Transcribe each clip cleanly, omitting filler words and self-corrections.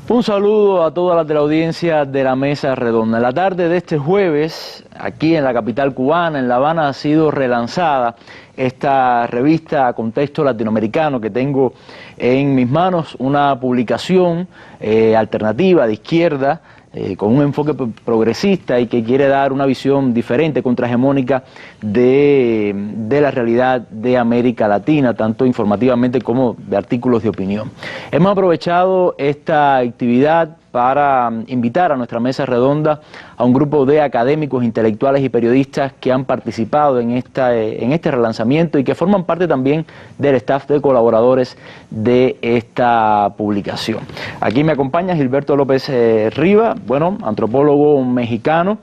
Un saludo a toda la teleaudiencia de la Mesa Redonda. En la tarde de este jueves, aquí en la capital cubana, en La Habana, ha sido relanzada esta revista Contexto Latinoamericano que tengo en mis manos, una publicación alternativa de izquierda, con un enfoque progresista y que quiere dar una visión diferente, contrahegemónica de la realidad de América Latina, tanto informativamente como de artículos de opinión. Hemos aprovechado esta actividad para invitar a nuestra mesa redonda a un grupo de académicos, intelectuales y periodistas que han participado en este relanzamiento y que forman parte también del staff de colaboradores de esta publicación. Aquí me acompaña Gilberto López Riva, antropólogo mexicano,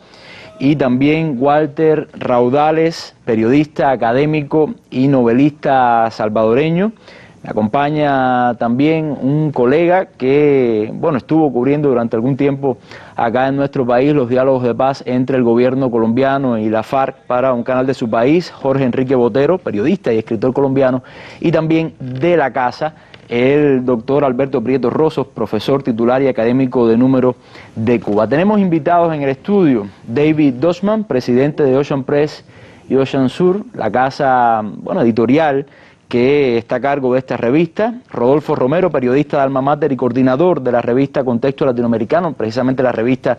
y también Walter Raudales, periodista, académico y novelista salvadoreño. Me acompaña también un colega que, estuvo cubriendo durante algún tiempo acá en nuestro país los diálogos de paz entre el gobierno colombiano y la FARC para un canal de su país, Jorge Enrique Botero, periodista y escritor colombiano, y también de la casa, el doctor Alberto Prieto Rosos, profesor titular y académico de número de Cuba. Tenemos invitados en el estudio David Dosman, presidente de Ocean Press y Ocean Sur, la casa editorial que está a cargo de esta revista, Rodolfo Romero, periodista de Alma Mater y coordinador de la revista Contexto Latinoamericano, precisamente la revista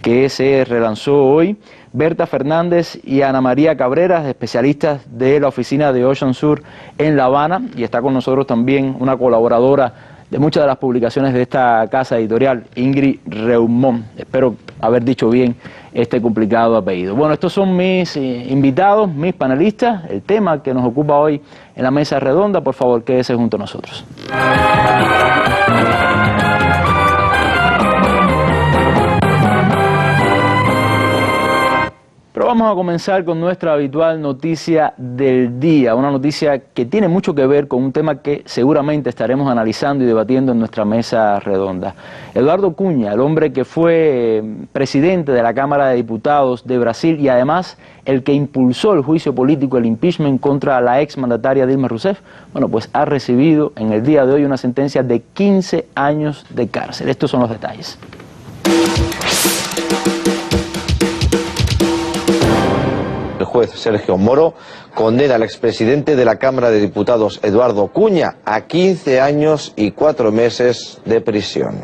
que se relanzó hoy, Berta Fernández y Ana María Cabreras, especialistas de la oficina de Ocean Sur en La Habana, y está con nosotros también una colaboradora de muchas de las publicaciones de esta casa editorial, Ingrid Reumón. Espero haber dicho bien este complicado apellido. Bueno, estos son mis invitados, mis panelistas, el tema que nos ocupa hoy en la mesa redonda. Por favor, quédese junto a nosotros. Pero vamos a comenzar con nuestra habitual noticia del día, una noticia que tiene mucho que ver con un tema que seguramente estaremos analizando y debatiendo en nuestra mesa redonda. Eduardo Cunha, el hombre que fue presidente de la Cámara de Diputados de Brasil y además el que impulsó el juicio político, el impeachment contra la exmandataria Dilma Rousseff, pues ha recibido en el día de hoy una sentencia de 15 años de cárcel. Estos son los detalles. El juez Sergio Moro condena al expresidente de la Cámara de Diputados, Eduardo Cunha, a 15 años y 4 meses de prisión.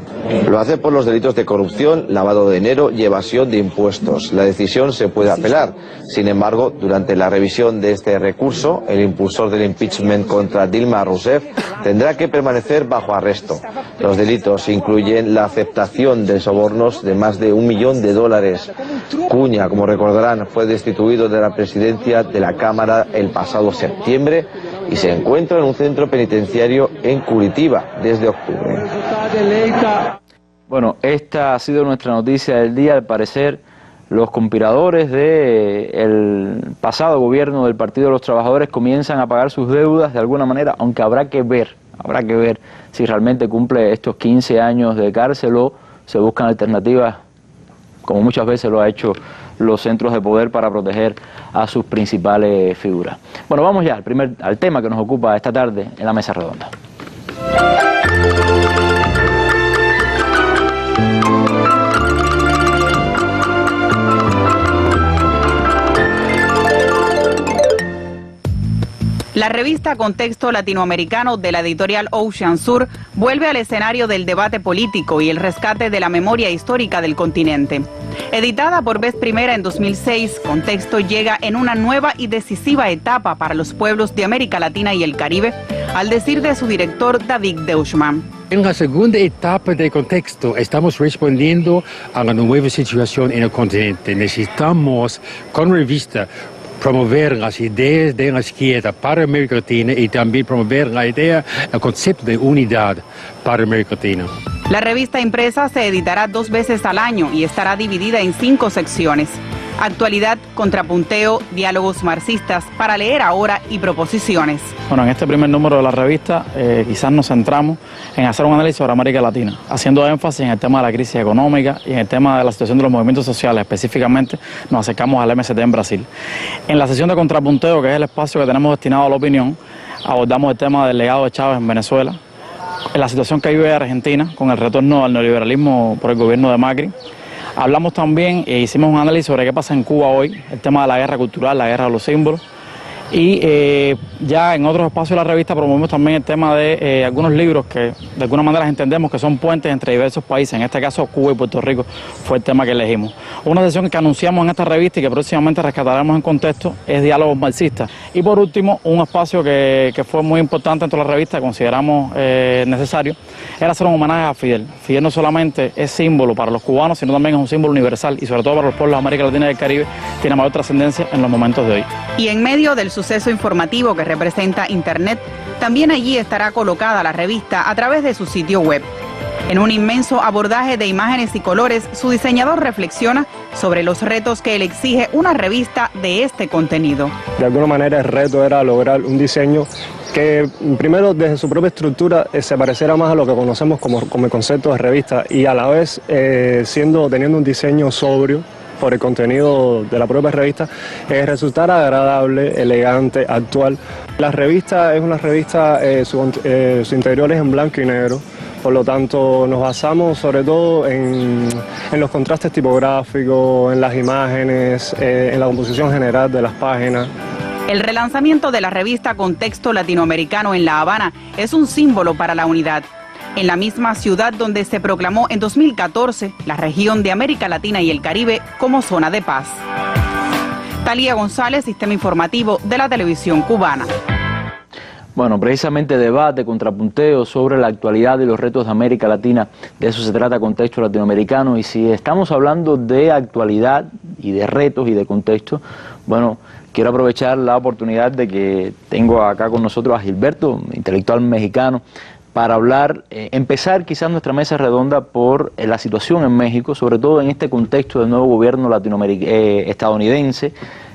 Lo hace por los delitos de corrupción, lavado de dinero y evasión de impuestos. La decisión se puede apelar. Sin embargo, durante la revisión de este recurso, el impulsor del impeachment contra Dilma Rousseff tendrá que permanecer bajo arresto. Los delitos incluyen la aceptación de sobornos de más de $1 millón. Cunha, como recordarán, fue destituido de la presidencia de la Cámara el pasado septiembre y se encuentra en un centro penitenciario en Curitiba desde octubre. Bueno, esta ha sido nuestra noticia del día. Al parecer, los conspiradores del pasado gobierno del Partido de los Trabajadores comienzan a pagar sus deudas de alguna manera, aunque habrá que ver si realmente cumple estos 15 años de cárcel o se buscan alternativas, como muchas veces lo ha hecho los centros de poder para proteger a sus principales figuras. Bueno, vamos ya al tema que nos ocupa esta tarde en la mesa redonda. La revista Contexto Latinoamericano de la editorial Ocean Sur vuelve al escenario del debate político y el rescate de la memoria histórica del continente. Editada por vez primera en 2006, Contexto llega en una nueva y decisiva etapa para los pueblos de América Latina y el Caribe, al decir de su director David Dosman. En la segunda etapa de Contexto estamos respondiendo a la nueva situación en el continente. Necesitamos, con revista, promover las ideas de la izquierda para América Latina y también promover la idea, el concepto de unidad para América Latina. La revista impresa se editará 2 veces al año y estará dividida en 5 secciones. Actualidad, contrapunteo, diálogos marxistas, para leer ahora y proposiciones. Bueno, en este primer número de la revista quizás nos centramos en hacer un análisis sobre América Latina, haciendo énfasis en el tema de la crisis económica y en el tema de la situación de los movimientos sociales. Específicamente nos acercamos al MST en Brasil. En la sección de contrapunteo, que es el espacio que tenemos destinado a la opinión, abordamos el tema del legado de Chávez en Venezuela, en la situación que vive Argentina con el retorno al neoliberalismo por el gobierno de Macri. Hablamos también e hicimos un análisis sobre qué pasa en Cuba hoy, el tema de la guerra cultural, la guerra de los símbolos. Y ya en otros espacios de la revista promovemos también el tema de algunos libros que de alguna manera entendemos que son puentes entre diversos países. En este caso Cuba y Puerto Rico fue el tema que elegimos. Una sección que anunciamos en esta revista y que próximamente rescataremos en contexto es Diálogos Marxistas. Y por último, un espacio que fue muy importante dentro de la revista, consideramos necesario, era hacer un homenaje a Fidel. Fidel no solamente es símbolo para los cubanos, sino también es un símbolo universal y sobre todo para los pueblos de América Latina y del Caribe, tiene mayor trascendencia en los momentos de hoy. Y en medio del suceso informativo que representa Internet, también allí estará colocada la revista a través de su sitio web. En un inmenso abordaje de imágenes y colores, su diseñador reflexiona sobre los retos que le exige una revista de este contenido. De alguna manera el reto era lograr un diseño que primero desde su propia estructura se pareciera más a lo que conocemos como el concepto de revista y a la vez teniendo un diseño sobrio por el contenido de la propia revista, resultar agradable, elegante, actual. La revista es una revista, su interior es en blanco y negro, por lo tanto nos basamos sobre todo en los contrastes tipográficos, en las imágenes, en la composición general de las páginas. El relanzamiento de la revista Contexto Latinoamericano en La Habana es un símbolo para la unidad. En la misma ciudad donde se proclamó en 2014 la región de América Latina y el Caribe como zona de paz. Talía González, Sistema Informativo de la Televisión Cubana. Bueno, precisamente debate, contrapunteo sobre la actualidad y los retos de América Latina, de eso se trata Contexto Latinoamericano. Y si estamos hablando de actualidad y de retos y de contexto, bueno, quiero aprovechar la oportunidad de que tengo acá con nosotros a Gilberto, intelectual mexicano, para hablar, empezar quizás nuestra mesa redonda por la situación en México, sobre todo en este contexto del nuevo gobierno estadounidense,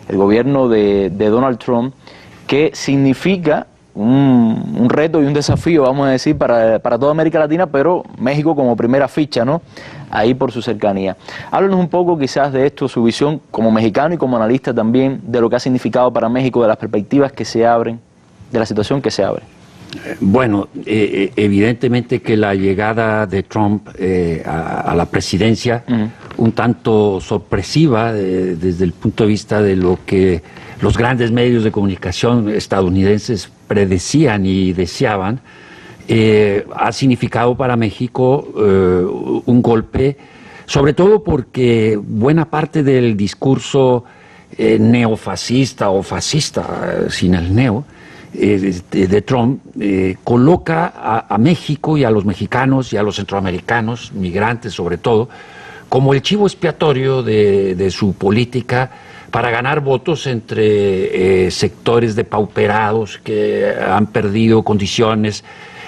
el gobierno de Donald Trump, que significa un reto y un desafío, vamos a decir, para toda América Latina, pero México como primera ficha, ¿no? Ahí por su cercanía. Háblanos un poco quizás de esto, su visión como mexicano y como analista también, de lo que ha significado para México, de las perspectivas que se abren, de la situación que se abre. Bueno, evidentemente que la llegada de Trump a la presidencia, un tanto sorpresiva desde el punto de vista de lo que los grandes medios de comunicación estadounidenses predecían y deseaban, ha significado para México un golpe, sobre todo porque buena parte del discurso neofascista o fascista, sin el neo, de Trump, coloca a México y a los mexicanos y a los centroamericanos, migrantes sobre todo, como el chivo expiatorio de su política para ganar votos entre sectores depauperados que han perdido condiciones,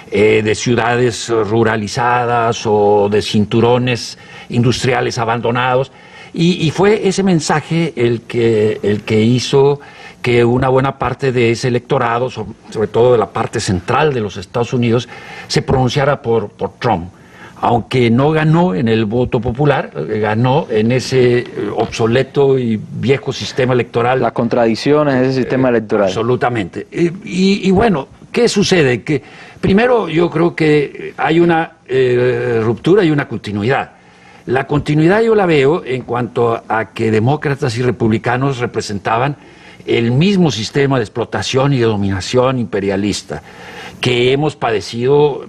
de ciudades ruralizadas o de cinturones industriales abandonados. Y fue ese mensaje el que hizo que una buena parte de ese electorado, sobre todo de la parte central de los Estados Unidos, se pronunciara por Trump. Aunque no ganó en el voto popular, ganó en ese obsoleto y viejo sistema electoral. Las contradicciones de ese sistema electoral. Absolutamente. Y bueno, ¿qué sucede? Que primero yo creo que hay una ruptura y una continuidad. La continuidad yo la veo en cuanto a que demócratas y republicanos representaban el mismo sistema de explotación y de dominación imperialista que hemos padecido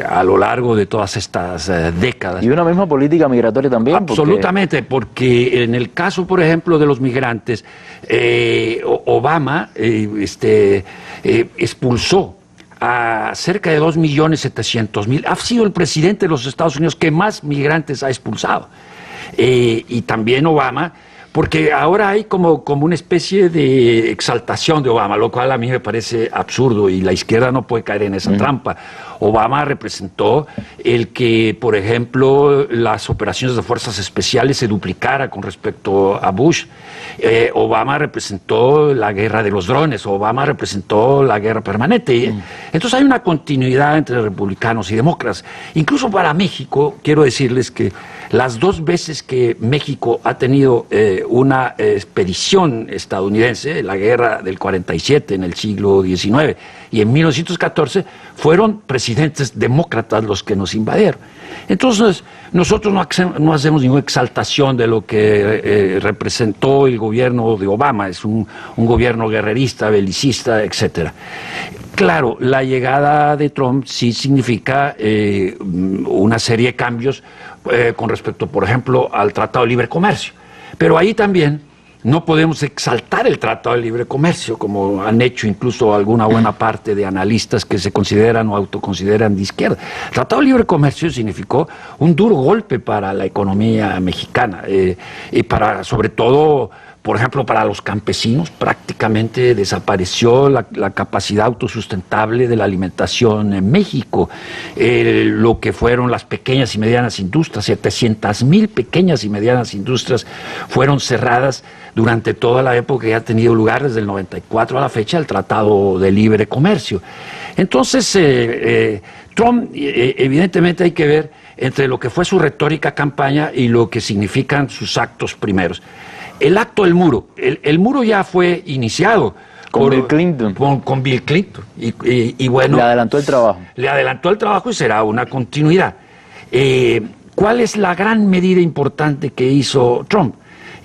a lo largo de todas estas décadas. Y una misma política migratoria también. Absolutamente, porque en el caso, por ejemplo, de los migrantes, Obama expulsó a cerca de 2.700.000. Ha sido el presidente de los Estados Unidos que más migrantes ha expulsado. Y también Obama, porque ahora hay como una especie de exaltación de Obama, lo cual a mí me parece absurdo y la izquierda no puede caer en esa trampa. Obama representó el que, por ejemplo, las operaciones de fuerzas especiales se duplicara con respecto a Bush. Obama representó la guerra de los drones, Obama representó la guerra permanente. Entonces hay una continuidad entre republicanos y demócratas. Incluso para México, quiero decirles que las dos veces que México ha tenido una expedición estadounidense, la guerra del 47 en el siglo XIX, y en 1914 fueron presidentes demócratas los que nos invadieron. Entonces, nosotros no hacemos ninguna exaltación de lo que representó el gobierno de Obama, es un gobierno guerrerista, belicista, etcétera. Claro, la llegada de Trump sí significa una serie de cambios con respecto, por ejemplo, al Tratado de Libre Comercio. Pero ahí también no podemos exaltar el Tratado de Libre Comercio, como han hecho incluso alguna buena parte de analistas que se consideran o autoconsideran de izquierda. El Tratado de Libre Comercio significó un duro golpe para la economía mexicana y para, sobre todo, por ejemplo, para los campesinos prácticamente desapareció la capacidad autosustentable de la alimentación en México. Lo que fueron las pequeñas y medianas industrias, 700,000 pequeñas y medianas industrias fueron cerradas durante toda la época que ha tenido lugar desde el 94 a la fecha el Tratado de Libre Comercio. Entonces, Trump, evidentemente hay que ver entre lo que fue su retórica campaña y lo que significan sus actos primeros. El acto del muro, el muro ya fue iniciado con Bill Clinton. Con Bill Clinton. Y bueno, le adelantó el trabajo. Le adelantó el trabajo y será una continuidad. ¿Cuál es la gran medida importante que hizo Trump?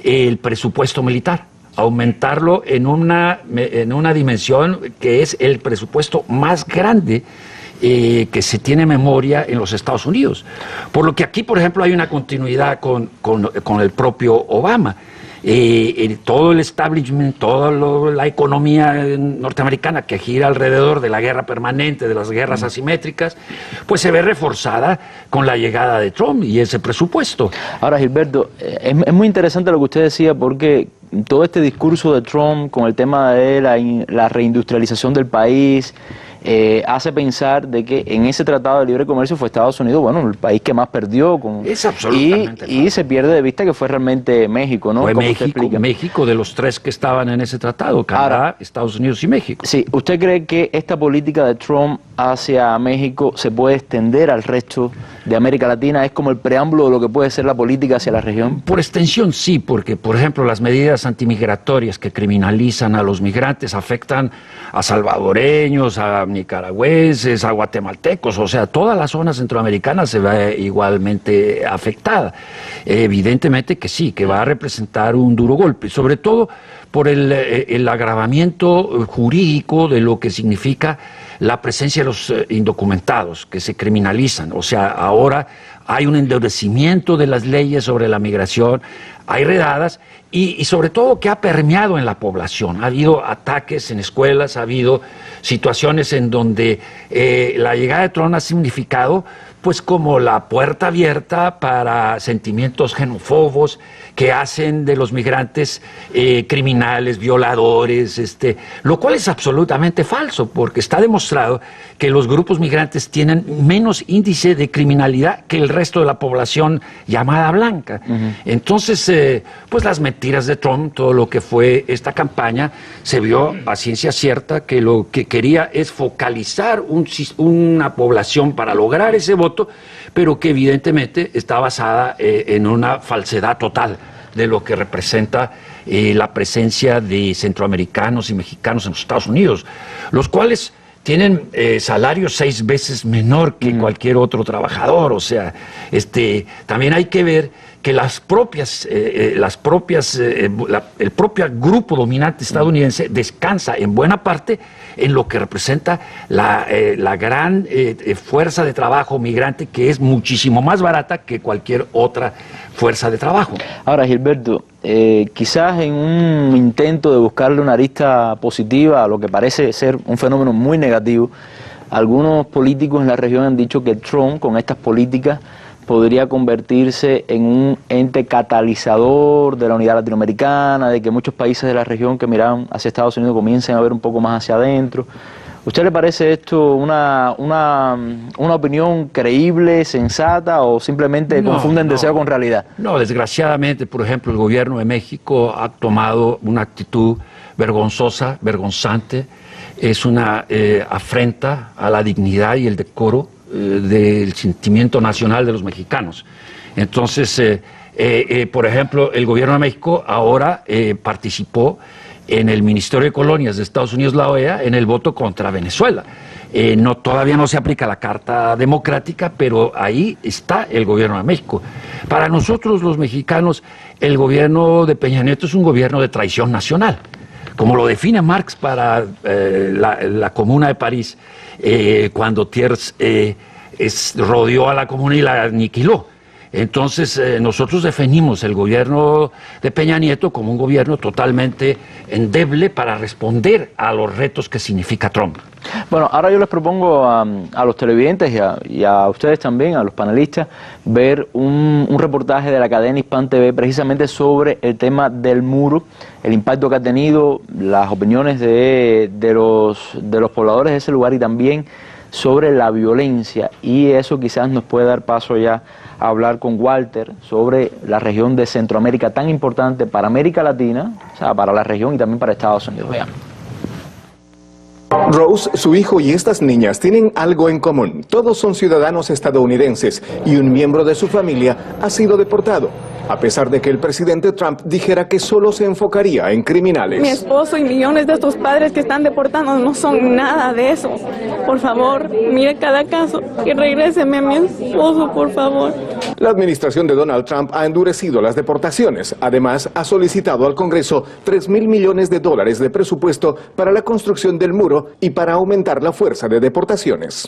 El presupuesto militar. Aumentarlo en una dimensión que es el presupuesto más grande que se tiene memoria en los Estados Unidos. Por lo que aquí, por ejemplo, hay una continuidad con el propio Obama. Todo el establishment, toda la economía norteamericana que gira alrededor de la guerra permanente, de las guerras asimétricas, pues se ve reforzada con la llegada de Trump y ese presupuesto. Ahora, Gilberto, es muy interesante lo que usted decía, porque todo este discurso de Trump con el tema de la reindustrialización del país hace pensar de que en ese tratado de libre comercio fue Estados Unidos, bueno, el país que más perdió es absolutamente y se pierde de vista que fue realmente México, ¿no? Fue México de los tres que estaban en ese tratado, Canadá, Estados Unidos y México. Sí, ¿usted cree que esta política de Trump hacia México se puede extender al resto de América Latina? ¿Es como el preámbulo de lo que puede ser la política hacia la región? Por extensión sí, porque por ejemplo las medidas antimigratorias que criminalizan a los migrantes afectan a salvadoreños, a nicaragüenses, a guatemaltecos, o sea, toda la zona centroamericana se ve igualmente afectada. Evidentemente que sí, que va a representar un duro golpe, sobre todo por el agravamiento jurídico de lo que significa la presencia de los indocumentados, que se criminalizan. O sea, ahora hay un endurecimiento de las leyes sobre la migración, hay redadas y sobre todo que ha permeado en la población. Ha habido ataques en escuelas, ha habido situaciones en donde la llegada de Trump ha significado pues como la puerta abierta para sentimientos xenófobos que hacen de los migrantes criminales, violadores, lo cual es absolutamente falso, porque está demostrado que los grupos migrantes tienen menos índice de criminalidad que el resto de la población llamada blanca. Entonces, pues las mentiras de Trump, todo lo que fue esta campaña, se vio a ciencia cierta que lo que quería es focalizar una población para lograr ese voto, pero que evidentemente está basada en una falsedad total de lo que representa la presencia de centroamericanos y mexicanos en los Estados Unidos, los cuales tienen salarios 6 veces menor que cualquier otro trabajador. O sea, también hay que ver que el propio grupo dominante estadounidense descansa en buena parte en lo que representa la gran fuerza de trabajo migrante, que es muchísimo más barata que cualquier otra fuerza de trabajo. Ahora, Gilberto, quizás en un intento de buscarle una arista positiva a lo que parece ser un fenómeno muy negativo, algunos políticos en la región han dicho que Trump, con estas políticas, podría convertirse en un ente catalizador de la unidad latinoamericana, de que muchos países de la región que miran hacia Estados Unidos comiencen a ver un poco más hacia adentro. ¿Usted le parece esto una opinión creíble, sensata, o simplemente confunden deseo con realidad? No, desgraciadamente, por ejemplo, el gobierno de México ha tomado una actitud vergonzosa, vergonzante. Es una afrenta a la dignidad y el decoro del sentimiento nacional de los mexicanos. Entonces, Por ejemplo, el gobierno de México ahora participó en el Ministerio de Colonias de Estados Unidos, la OEA, en el voto contra Venezuela. Todavía no se aplica la Carta Democrática, pero ahí está el gobierno de México. Para nosotros los mexicanos, el gobierno de Peña Nieto es un gobierno de traición nacional, como lo define Marx para la Comuna de París, cuando Thiers rodeó a la Comuna y la aniquiló. Entonces nosotros definimos el gobierno de Peña Nieto como un gobierno totalmente endeble para responder a los retos que significa Trump. Bueno, ahora yo les propongo a los televidentes y a ustedes también, a los panelistas, ver un reportaje de la cadena Hispan TV precisamente sobre el tema del muro, el impacto que ha tenido, las opiniones de los pobladores de ese lugar y también sobre la violencia, y eso quizás nos puede dar paso ya a hablar con Walter sobre la región de Centroamérica tan importante para América Latina, o sea, para la región y también para Estados Unidos. Vean. Rose, su hijo y estas niñas tienen algo en común. Todos son ciudadanos estadounidenses y un miembro de su familia ha sido deportado, a pesar de que el presidente Trump dijera que solo se enfocaría en criminales. Mi esposo y millones de estos padres que están deportando no son nada de eso. Por favor, mire cada caso y regréseme a mi esposo, por favor. La administración de Donald Trump ha endurecido las deportaciones. Además, ha solicitado al Congreso $3.000 millones de presupuesto para la construcción del muro y para aumentar la fuerza de deportaciones.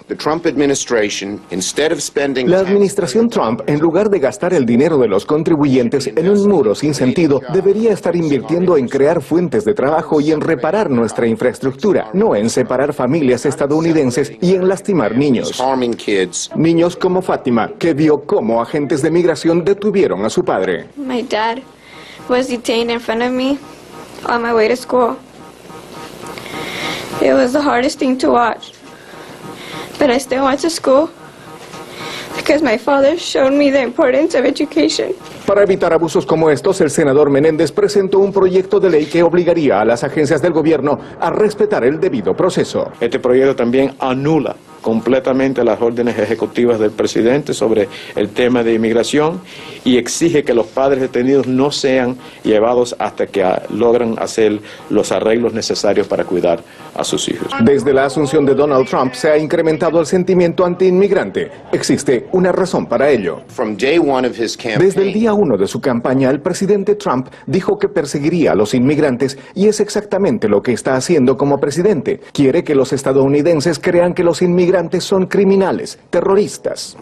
La administración Trump, en lugar de gastar el dinero de los contribuyentes en un muro sin sentido, debería estar invirtiendo en crear fuentes de trabajo y en reparar nuestra infraestructura, no en separar familias estadounidenses y en lastimar niños. Niños como Fátima, que vio cómo agentes de migración detuvieron a su padre. My dad was detained in front of me on my way to school. It was the hardest thing to watch, but I still went to school because my father showed me the importance of education. Para evitar abusos como estos, el senador Menéndez presentó un proyecto de ley que obligaría a las agencias del gobierno a respetar el debido proceso. Este proyecto también anula completamente las órdenes ejecutivas del presidente sobre el tema de inmigración y exige que los padres detenidos no sean llevados hasta que logran hacer los arreglos necesarios para cuidar a sus hijos. Desde la asunción de Donald Trump se ha incrementado el sentimiento antiinmigrante. Existe una razón para ello. Desde el día 1 de su campaña, el presidente Trump dijo que perseguiría a los inmigrantes y es exactamente lo que está haciendo como presidente. Quiere que los estadounidenses crean que los inmigrantes son criminales, terroristas.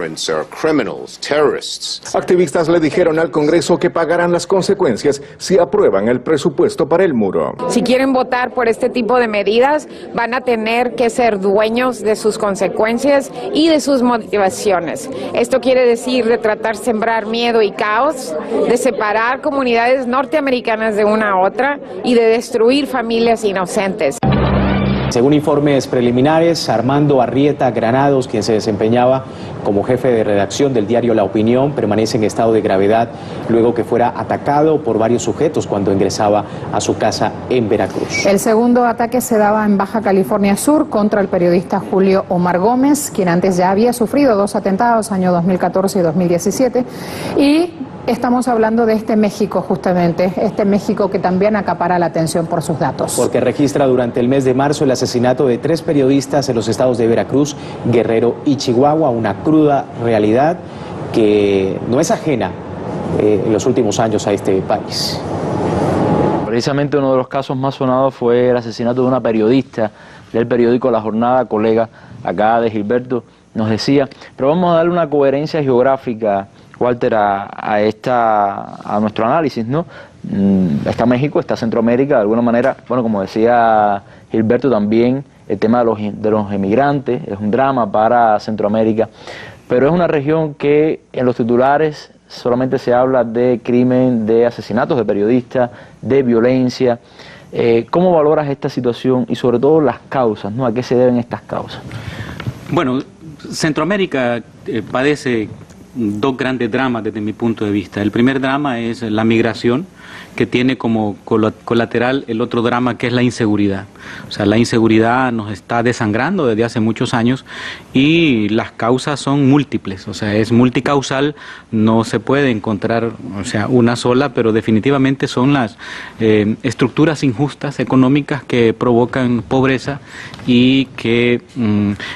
Activistas le dijeron al Congreso que pagarán las consecuencias si aprueban el presupuesto para el muro. Si quieren votar por este tipo de medidas, van a tener que ser dueños de sus consecuencias y de sus motivaciones. Esto quiere decir de tratar de sembrar miedo y caos, de separar comunidades norteamericanas de una a otra y de destruir familias inocentes. Según informes preliminares, Armando Arrieta Granados, quien se desempeñaba como jefe de redacción del diario La Opinión, permanece en estado de gravedad luego que fuera atacado por varios sujetos cuando ingresaba a su casa en Veracruz. El segundo ataque se daba en Baja California Sur contra el periodista Julio Omar Gómez, quien antes ya había sufrido 2 atentados, año 2014 y 2017, y estamos hablando de este México justamente, este México que también acapara la atención por sus datos. Porque registra durante el mes de marzo el asesinato de 3 periodistas en los estados de Veracruz, Guerrero y Chihuahua, una cruda realidad que no es ajena en los últimos años a este país. Precisamente uno de los casos más sonados fue el asesinato de una periodista del periódico La Jornada, colega acá de Gilberto, nos decía, pero vamos a darle una coherencia geográfica, Walter, a nuestro análisis, ¿no? Está México, está Centroamérica, de alguna manera, bueno, como decía Gilberto también, el tema de los emigrantes es un drama para Centroamérica, pero es una región que en los titulares solamente se habla de crimen, de asesinatos de periodistas, de violencia. ¿Cómo valoras esta situación y sobre todo las causas, ¿no? ¿A qué se deben estas causas? Bueno, Centroamérica padece dos grandes dramas desde mi punto de vista. El primer drama es la migración, que tiene como colateral el otro drama, que es la inseguridad. O sea, la inseguridad nos está desangrando desde hace muchos años y las causas son múltiples, o sea, es multicausal, no se puede encontrar, o sea, una sola, pero definitivamente son las estructuras injustas económicas que provocan pobreza y que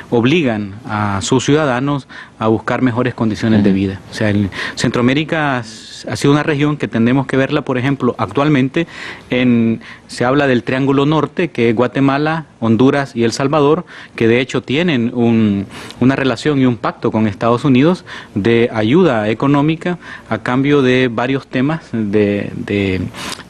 obligan a sus ciudadanos a buscar mejores condiciones de vida. O sea, Centroamérica ha sido una región que tendemos que verla, por ejemplo, actualmente se habla del Triángulo Norte, que es Guatemala, Honduras y El Salvador, que de hecho tienen una relación y un pacto con Estados Unidos de ayuda económica a cambio de varios temas de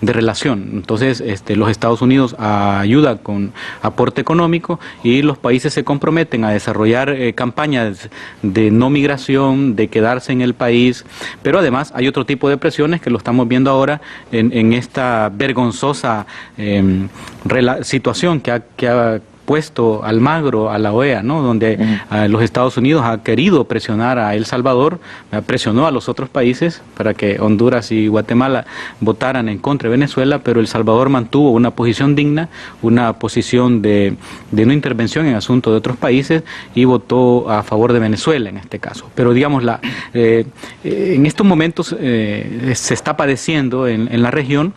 relación. Entonces, los Estados Unidos ayuda con aporte económico y los países se comprometen a desarrollar campañas de no migración, de quedarse en el país, pero además hay otro tipo de presiones que lo estamos viendo ahora en esta vergonzosa situación que ha puesto Almagro a la OEA, ¿no? Donde los Estados Unidos ha querido presionar a El Salvador, presionó a los otros países para que Honduras y Guatemala votaran en contra de Venezuela, pero El Salvador mantuvo una posición digna, una posición de no intervención en asuntos de otros países y votó a favor de Venezuela en este caso. Pero digamos, en estos momentos se está padeciendo en la región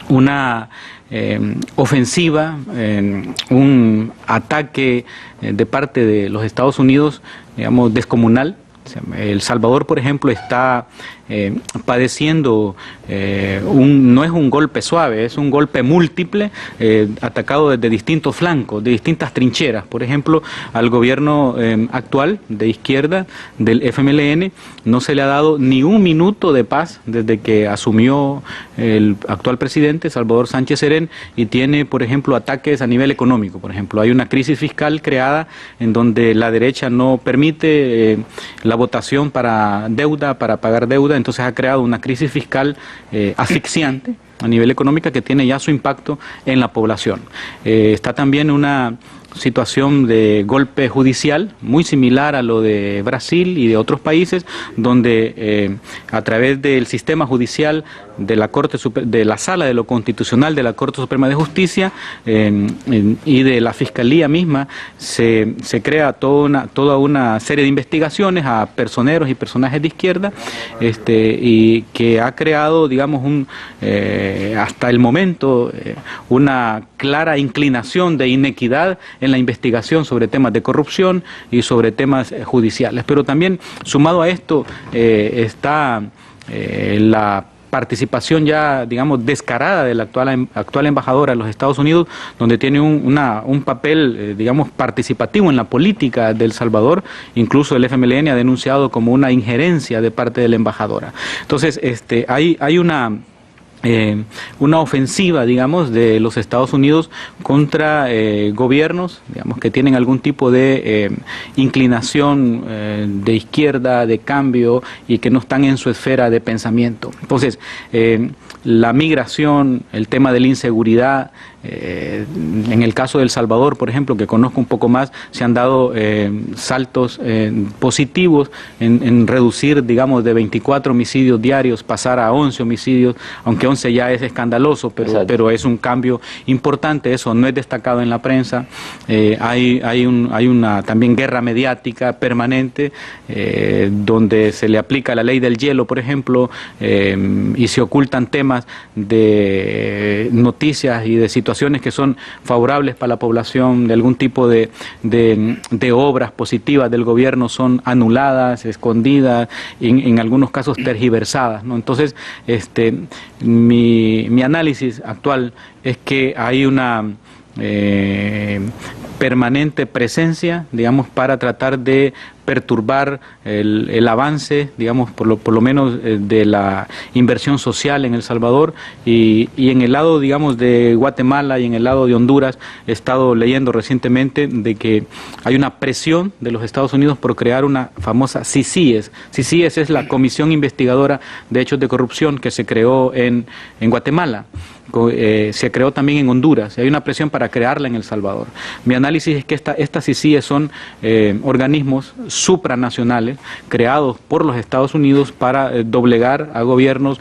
una ofensiva, un ataque de parte de los Estados Unidos, digamos, descomunal. El Salvador, por ejemplo, está padeciendo no es un golpe suave, es un golpe múltiple, atacado desde distintos flancos, de distintas trincheras. Por ejemplo, al gobierno actual de izquierda del FMLN no se le ha dado ni un minuto de paz desde que asumió el actual presidente Salvador Sánchez Serén, y tiene, por ejemplo, ataques a nivel económico. Por ejemplo, hay una crisis fiscal creada en donde la derecha no permite la votación para deuda, para pagar deuda, entonces ha creado una crisis fiscal asfixiante a nivel económico que tiene ya su impacto en la población. Está también una situación de golpe judicial muy similar a lo de Brasil y de otros países, donde a través del sistema judicial de la Sala de lo Constitucional de la Corte Suprema de Justicia y de la Fiscalía misma se crea toda una serie de investigaciones a personeros y personajes de izquierda, y que ha creado, digamos, hasta el momento una clara inclinación de inequidad en la investigación sobre temas de corrupción y sobre temas judiciales. Pero también, sumado a esto, está la participación ya, digamos, descarada de la actual embajadora de los Estados Unidos, donde tiene un papel, digamos, participativo en la política de El Salvador. Incluso el FMLN ha denunciado como una injerencia de parte de la embajadora. Entonces, hay una ofensiva, digamos, de los Estados Unidos contra gobiernos, digamos, que tienen algún tipo de inclinación de izquierda, de cambio, y que no están en su esfera de pensamiento. Entonces, la migración, el tema de la inseguridad, en el caso de El Salvador, por ejemplo, que conozco un poco más, se han dado saltos positivos en reducir, digamos, de 24 homicidios diarios, pasar a 11 homicidios, aunque 11 ya es escandaloso, pero es un cambio importante. Eso no es destacado en la prensa. Hay una también guerra mediática permanente, donde se le aplica la ley del hielo, por ejemplo, y se ocultan temas de noticias y de situaciones que son favorables para la población, de algún tipo de obras positivas del gobierno son anuladas, escondidas, en algunos casos tergiversadas, ¿no? Entonces, mi análisis actual es que hay una permanente presencia, digamos, para tratar de perturbar el avance, digamos, por lo menos de la inversión social en El Salvador, y en el lado, digamos, de Guatemala y en el lado de Honduras he estado leyendo recientemente de que hay una presión de los Estados Unidos por crear una famosa CICIES. CICIES es la Comisión Investigadora de Hechos de Corrupción que se creó en Guatemala, se creó también en Honduras, y hay una presión para crearla en El Salvador. Mi análisis es que estas CICIES son organismos supranacionales creados por los Estados Unidos para doblegar a gobiernos,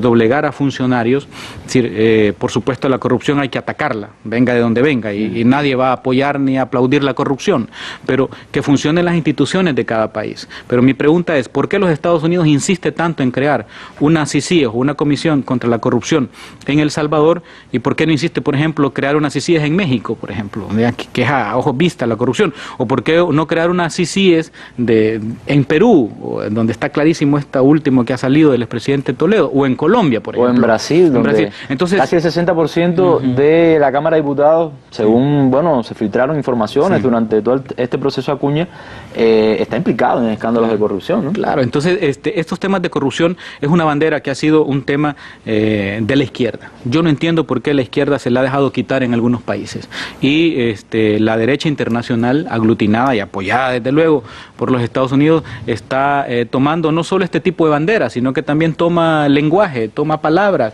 doblegar a funcionarios. Es decir, por supuesto la corrupción hay que atacarla, venga de donde venga, y nadie va a apoyar ni a aplaudir la corrupción, pero que funcionen las instituciones de cada país. Pero mi pregunta es, ¿por qué los Estados Unidos insiste tanto en crear una CICIE o una comisión contra la corrupción en El Salvador, y por qué no insiste, por ejemplo, crear una CICIE en México, por ejemplo, que es a ojos vista la corrupción, o por qué no crear una CICIE en Perú, donde está clarísimo esta última que ha salido del expresidente Toledo, o en Colombia, por ejemplo. O en Brasil, donde entonces, casi el 60% de la Cámara de Diputados, según, se filtraron informaciones durante todo este proceso Acuña, está implicado en escándalos de corrupción, ¿no? Claro, entonces estos temas de corrupción es una bandera que ha sido un tema de la izquierda. Yo no entiendo por qué la izquierda se la ha dejado quitar en algunos países, y la derecha internacional, aglutinada y apoyada desde luego por los Estados Unidos, está tomando no solo este tipo de banderas, sino que también toma lenguaje, toma palabras.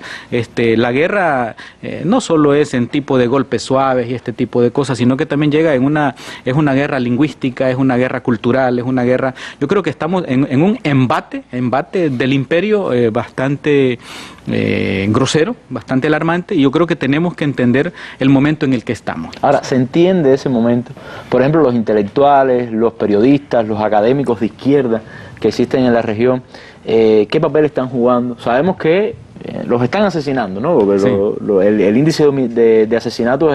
La guerra no solo es en tipo de golpes suaves y este tipo de cosas, sino que también llega es una guerra lingüística, es una guerra cultural, es una guerra. Yo creo que estamos en un embate del imperio bastante grosero, bastante alarmante, y yo creo que tenemos que entender el momento en el que estamos. Ahora, ¿se entiende ese momento? Por ejemplo, los intelectuales, los periodistas, los académicos de izquierda que existen en la región, ¿qué papel están jugando? Sabemos que los están asesinando, ¿no? Porque sí, el índice de asesinatos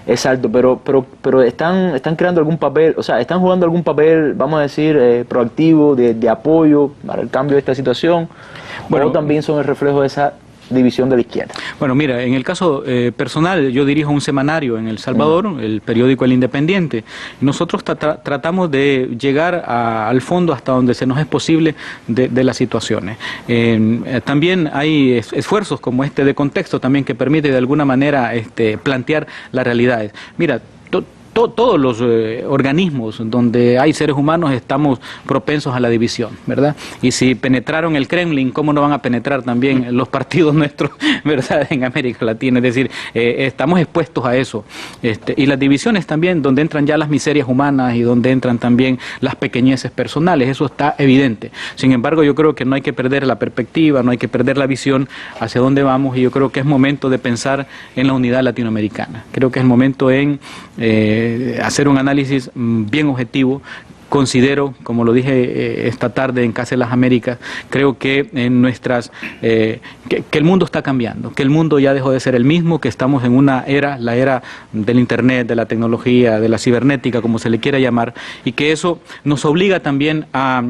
es alto, pero están creando algún papel, o sea, están jugando algún papel, vamos a decir, proactivo, de apoyo para el cambio de esta situación, o también son el reflejo de esa división de la izquierda. Bueno, mira, en el caso personal, yo dirijo un semanario en El Salvador, el periódico El Independiente. Nosotros tratamos de llegar al fondo hasta donde se nos es posible de las situaciones. También hay esfuerzos como este de contexto también que permite de alguna manera plantear las realidades. Mira, todos los organismos donde hay seres humanos estamos propensos a la división, ¿verdad? Y si penetraron el Kremlin, ¿cómo no van a penetrar también los partidos nuestros, ¿verdad?, en América Latina? Es decir, estamos expuestos a eso. Y las divisiones también, donde entran ya las miserias humanas y donde entran también las pequeñeces personales, eso está evidente. Sin embargo, yo creo que no hay que perder la perspectiva, no hay que perder la visión hacia dónde vamos, y yo creo que es momento de pensar en la unidad latinoamericana. Creo que es momento en hacer un análisis bien objetivo. Considero, como lo dije esta tarde en Casa de las Américas, creo que en que el mundo está cambiando, que el mundo ya dejó de ser el mismo, que estamos en una era, la era del Internet, de la tecnología, de la cibernética, como se le quiera llamar, y que eso nos obliga también a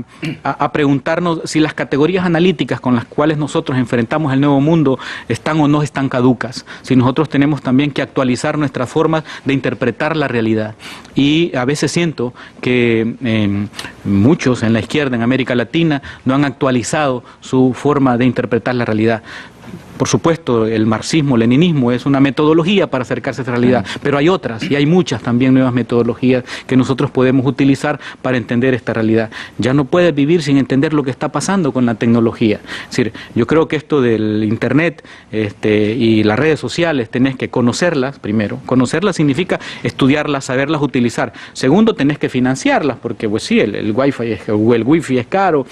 preguntarnos si las categorías analíticas con las cuales nosotros enfrentamos el nuevo mundo están o no están caducas, si nosotros tenemos también que actualizar nuestras formas de interpretar la realidad. Y a veces siento que muchos en la izquierda, en América Latina, no han actualizado su forma de interpretar la realidad. Por supuesto, el marxismo-leninismo es una metodología para acercarse a esa realidad, pero hay otras, y hay muchas también nuevas metodologías que nosotros podemos utilizar para entender esta realidad. Ya no puedes vivir sin entender lo que está pasando con la tecnología. Es decir, yo creo que esto del Internet y las redes sociales, tenés que conocerlas primero. Conocerlas significa estudiarlas, saberlas utilizar. Segundo, tenés que financiarlas, porque pues sí, el wifi es caro,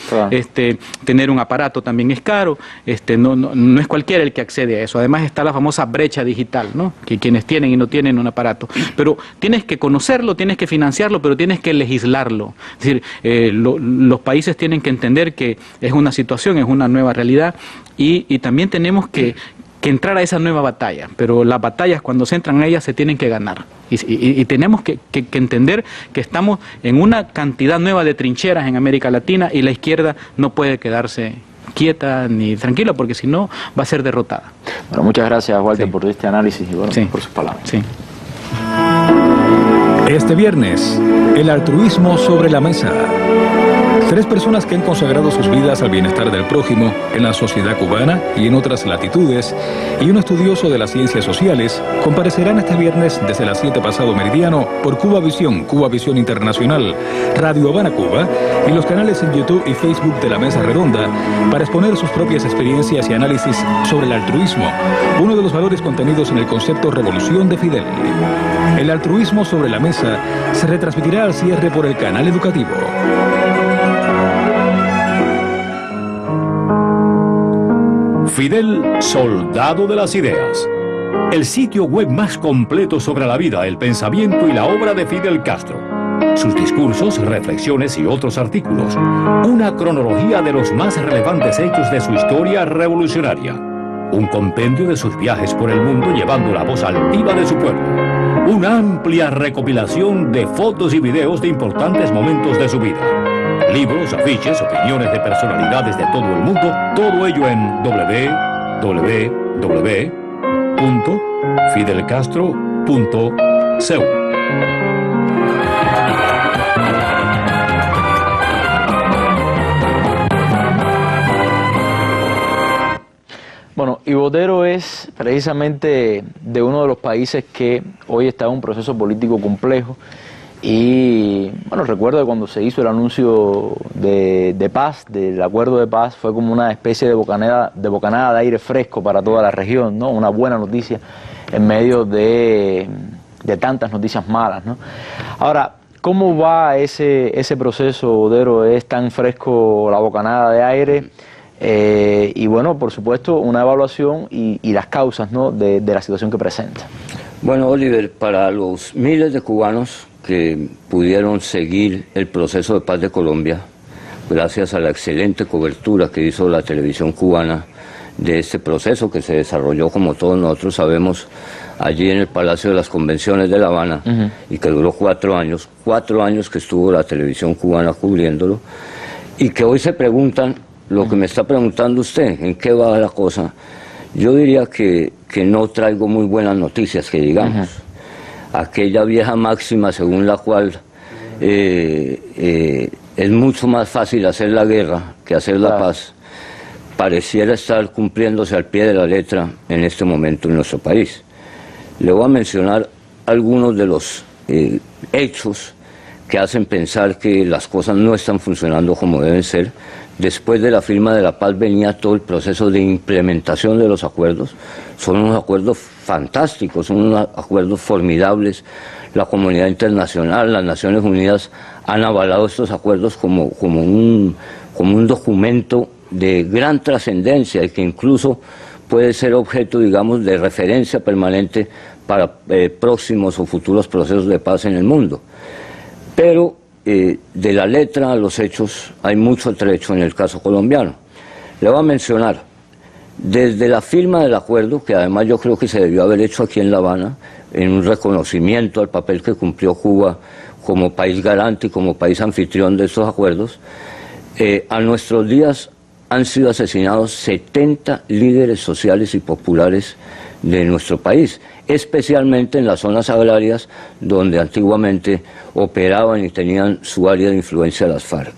tener un aparato también es caro, no es cualquier el que accede a eso. Además está la famosa brecha digital, ¿no?, que quienes tienen y no tienen un aparato. Pero tienes que conocerlo, tienes que financiarlo, pero tienes que legislarlo. Es decir, los países tienen que entender que es una situación, es una nueva realidad, y también tenemos que entrar a esa nueva batalla, pero las batallas, cuando se entran a ellas, se tienen que ganar, y tenemos que entender que estamos en una cantidad nueva de trincheras en América Latina, y la izquierda no puede quedarse quieta ni tranquila, porque si no va a ser derrotada. Bueno, muchas gracias, Walter, por este análisis y por sus palabras. Sí. Este viernes, el altruismo sobre la mesa. 3 personas que han consagrado sus vidas al bienestar del prójimo en la sociedad cubana y en otras latitudes, y un estudioso de las ciencias sociales, comparecerán este viernes desde las 7 pasado meridiano por Cuba Visión Internacional, Radio Habana Cuba y los canales en YouTube y Facebook de la Mesa Redonda para exponer sus propias experiencias y análisis sobre el altruismo, uno de los valores contenidos en el concepto Revolución de Fidel. El altruismo sobre la mesa se retransmitirá al cierre por el canal educativo. Fidel, soldado de las ideas. El sitio web más completo sobre la vida, el pensamiento y la obra de Fidel Castro. Sus discursos, reflexiones y otros artículos. Una cronología de los más relevantes hechos de su historia revolucionaria. Un compendio de sus viajes por el mundo llevando la voz altiva de su pueblo. Una amplia recopilación de fotos y videos de importantes momentos de su vida. Libros, afiches, opiniones de personalidades de todo el mundo, todo ello en www.fidelcastro.cu. Bueno, y Botero es precisamente de uno de los países que hoy está en un proceso político complejo. Y bueno, recuerdo que cuando se hizo el anuncio de paz, del acuerdo de paz, fue como una especie de bocanada de aire fresco para toda la región, ¿no? Una buena noticia en medio de tantas noticias malas, ¿no? Ahora, ¿cómo va ese proceso, Botero? ¿Es tan fresco la bocanada de aire? Y bueno, por supuesto, una evaluación y las causas, ¿no?, de la situación que presenta. Bueno, Oliver, para los miles de cubanos que pudieron seguir el proceso de paz de Colombia, gracias a la excelente cobertura que hizo la televisión cubana de este proceso que se desarrolló, como todos nosotros sabemos, allí en el Palacio de las Convenciones de La Habana, y que duró 4 años que estuvo la televisión cubana cubriéndolo, y que hoy se preguntan lo que me está preguntando usted, ¿en qué va la cosa? Yo diría que no traigo muy buenas noticias, que digamos. Aquella vieja máxima según la cual es mucho más fácil hacer la guerra que hacer la paz, pareciera estar cumpliéndose al pie de la letra en este momento en nuestro país. Le voy a mencionar algunos de los hechos que hacen pensar que las cosas no están funcionando como deben ser. Después de la firma de la paz venía todo el proceso de implementación de los acuerdos. Son unos acuerdos fantásticos, son unos acuerdos formidables. La comunidad internacional, las Naciones Unidas han avalado estos acuerdos como un documento de gran trascendencia y que incluso puede ser objeto, digamos, de referencia permanente para próximos o futuros procesos de paz en el mundo. Pero de la letra a los hechos hay mucho trecho en el caso colombiano. Le voy a mencionar, desde la firma del acuerdo, que además yo creo que se debió haber hecho aquí en La Habana, en un reconocimiento al papel que cumplió Cuba como país garante y como país anfitrión de estos acuerdos, a nuestros días han sido asesinados 70 líderes sociales y populares de nuestro país, especialmente en las zonas agrarias donde antiguamente operaban y tenían su área de influencia las FARC.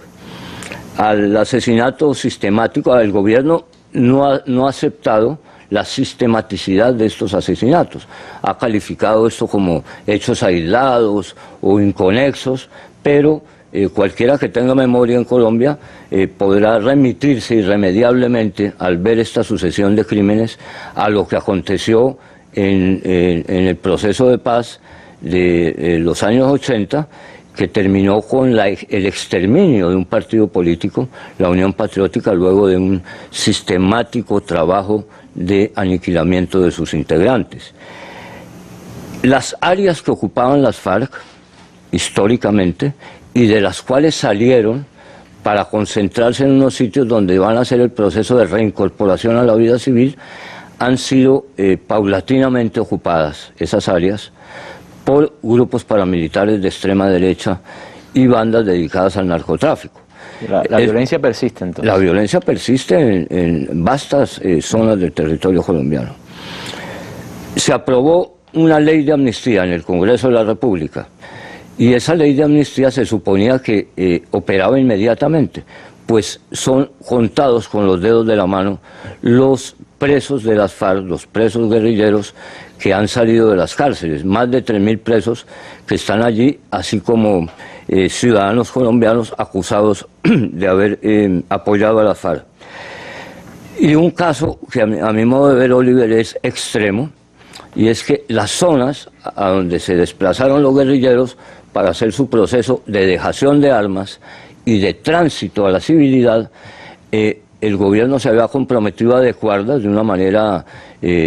Al asesinato sistemático, el gobierno no ha aceptado la sistematicidad de estos asesinatos. Ha calificado esto como hechos aislados o inconexos, pero cualquiera que tenga memoria en Colombia podrá remitirse irremediablemente al ver esta sucesión de crímenes a lo que aconteció en el proceso de paz de los años 80, que terminó con el exterminio de un partido político, la Unión Patriótica, luego de un sistemático trabajo de aniquilamiento de sus integrantes. Las áreas que ocupaban las FARC, históricamente, y de las cuales salieron para concentrarse en unos sitios donde van a hacer el proceso de reincorporación a la vida civil, han sido paulatinamente ocupadas esas áreas por grupos paramilitares de extrema derecha y bandas dedicadas al narcotráfico. La violencia persiste entonces. La violencia persiste en vastas zonas del territorio colombiano. Se aprobó una ley de amnistía en el Congreso de la República Y esa ley de amnistía se suponía que operaba inmediatamente, pues son contados con los dedos de la mano los presos de las FARC, los presos guerrilleros que han salido de las cárceles, más de 3.000 presos que están allí, así como ciudadanos colombianos acusados de haber apoyado a la FARC. Y un caso que a mi modo de ver, Oliver, es extremo, y es que las zonas a donde se desplazaron los guerrilleros para hacer su proceso de dejación de armas y de tránsito a la civilidad, el gobierno se había comprometido a adecuarlas de una manera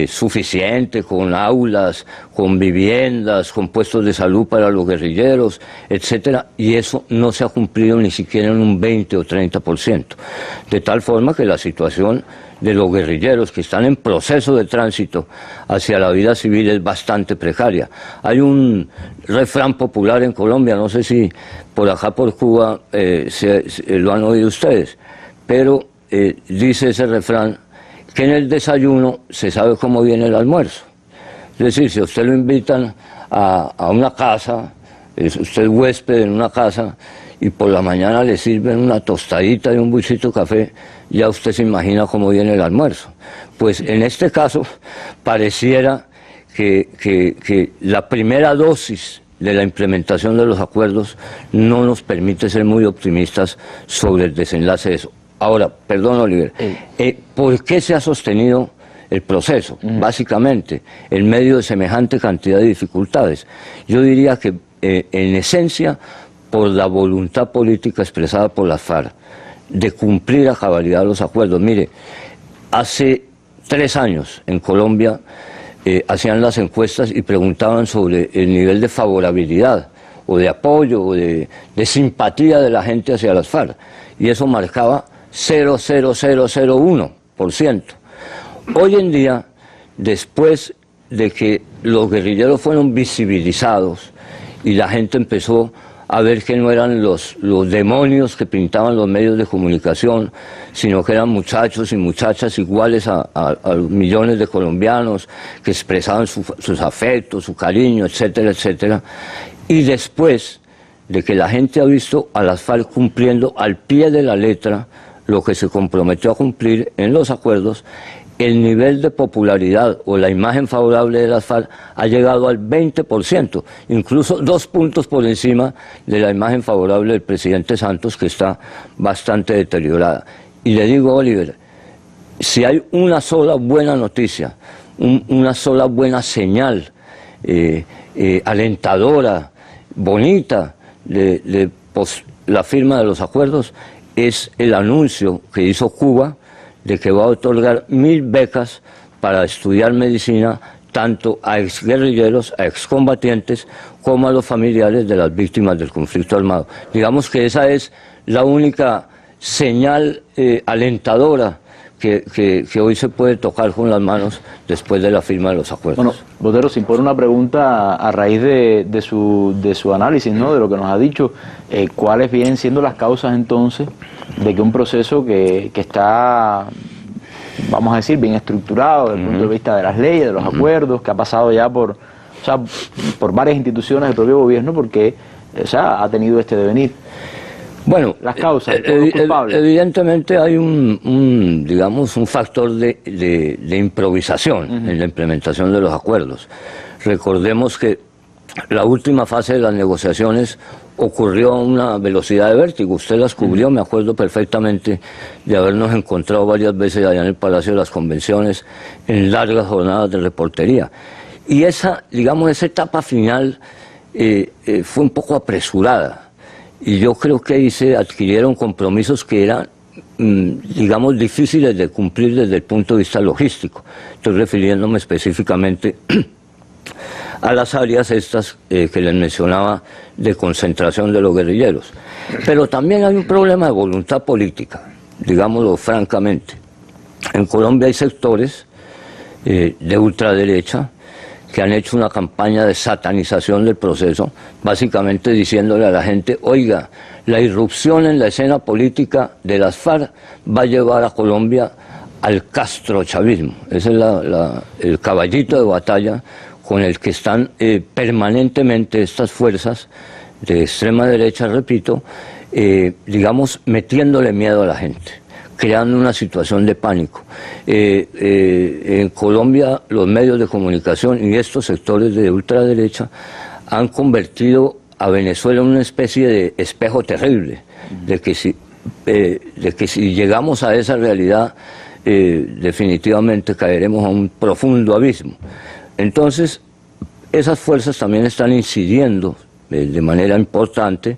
suficiente, con aulas, con viviendas, con puestos de salud para los guerrilleros, etcétera, y eso no se ha cumplido ni siquiera en un 20 o 30%. De tal forma que la situación de los guerrilleros que están en proceso de tránsito hacia la vida civil es bastante precaria. Hay un refrán popular en Colombia, no sé si por acá por Cuba lo han oído ustedes, pero dice ese refrán que en el desayuno se sabe cómo viene el almuerzo. Es decir, si a usted lo invitan a una casa, es usted huésped en una casa, y por la mañana le sirven una tostadita y un buchito de café, ya usted se imagina cómo viene el almuerzo. Pues en este caso pareciera que la primera dosis de la implementación de los acuerdos no nos permite ser muy optimistas sobre el desenlace de eso. Ahora, perdón, Oliver, ¿por qué se ha sostenido el proceso? Básicamente, en medio de semejante cantidad de dificultades. Yo diría que, en esencia, por la voluntad política expresada por las FARC de cumplir a cabalidad los acuerdos. Mire, hace 3 años en Colombia hacían las encuestas y preguntaban sobre el nivel de favorabilidad o de apoyo o de simpatía de la gente hacia las FARC, y eso marcaba 0,0001%. Hoy en día, después de que los guerrilleros fueron visibilizados y la gente empezó a ver que no eran los demonios que pintaban los medios de comunicación, sino que eran muchachos y muchachas iguales a los millones de colombianos que expresaban sus afectos, su cariño, etcétera, etcétera. Y después de que la gente ha visto a las FARC cumpliendo al pie de la letra lo que se comprometió a cumplir en los acuerdos, el nivel de popularidad o la imagen favorable de las FARC ha llegado al 20%, incluso 2 puntos por encima de la imagen favorable del presidente Santos, que está bastante deteriorada. Y le digo, Oliver, si hay una sola buena noticia, una sola buena señal alentadora, bonita, de la firma de los acuerdos, es el anuncio que hizo Cuba de que va a otorgar 1000 becas para estudiar medicina tanto a exguerrilleros, a excombatientes, como a los familiares de las víctimas del conflicto armado. Digamos que esa es la única señal alentadora que hoy se puede tocar con las manos después de la firma de los acuerdos. Bueno, Botero, sin poner una pregunta a raíz de su análisis, ¿no?, de lo que nos ha dicho, ¿cuáles vienen siendo las causas entonces de que un proceso que está, vamos a decir, bien estructurado desde el punto de vista de las leyes, de los acuerdos, que ha pasado ya por varias instituciones del propio gobierno, porque ha tenido este devenir? Bueno, las causas, los culpables. Evidentemente hay digamos, un factor de improvisación en la implementación de los acuerdos. Recordemos que la última fase de las negociaciones ocurrió a una velocidad de vértigo. Usted las cubrió, me acuerdo perfectamente de habernos encontrado varias veces allá en el Palacio de las Convenciones en largas jornadas de reportería. Y esa etapa final fue un poco apresurada. Y yo creo que ahí se adquirieron compromisos que eran, digamos, difíciles de cumplir desde el punto de vista logístico. Estoy refiriéndome específicamente a las áreas estas que les mencionaba de concentración de los guerrilleros. Pero también hay un problema de voluntad política, digámoslo francamente. En Colombia hay sectores de ultraderecha que han hecho una campaña de satanización del proceso, básicamente diciéndole a la gente, oiga, la irrupción en la escena política de las FARC va a llevar a Colombia al castrochavismo. Ese es el caballito de batalla con el que están permanentemente estas fuerzas de extrema derecha, repito, digamos, metiéndole miedo a la gente, creando una situación de pánico. En Colombia los medios de comunicación y estos sectores de ultraderecha han convertido a Venezuela en una especie de espejo terrible, de que si llegamos a esa realidad, definitivamente caeremos a un profundo abismo. Entonces, esas fuerzas también están incidiendo de manera importante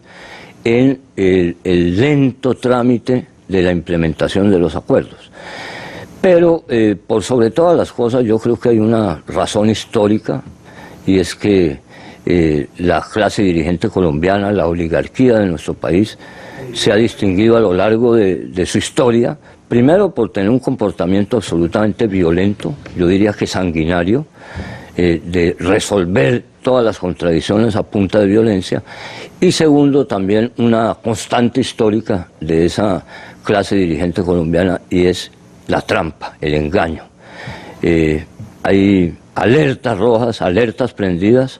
en el lento trámite de la implementación de los acuerdos. Pero, por sobre todas las cosas, yo creo que hay una razón histórica, y es que la clase dirigente colombiana, la oligarquía de nuestro país, se ha distinguido a lo largo de su historia, primero por tener un comportamiento absolutamente violento, yo diría que sanguinario, de resolver todas las contradicciones a punta de violencia, y segundo también una constante histórica de esa clase dirigente colombiana, y es la trampa, el engaño. Hay alertas rojas, alertas prendidas.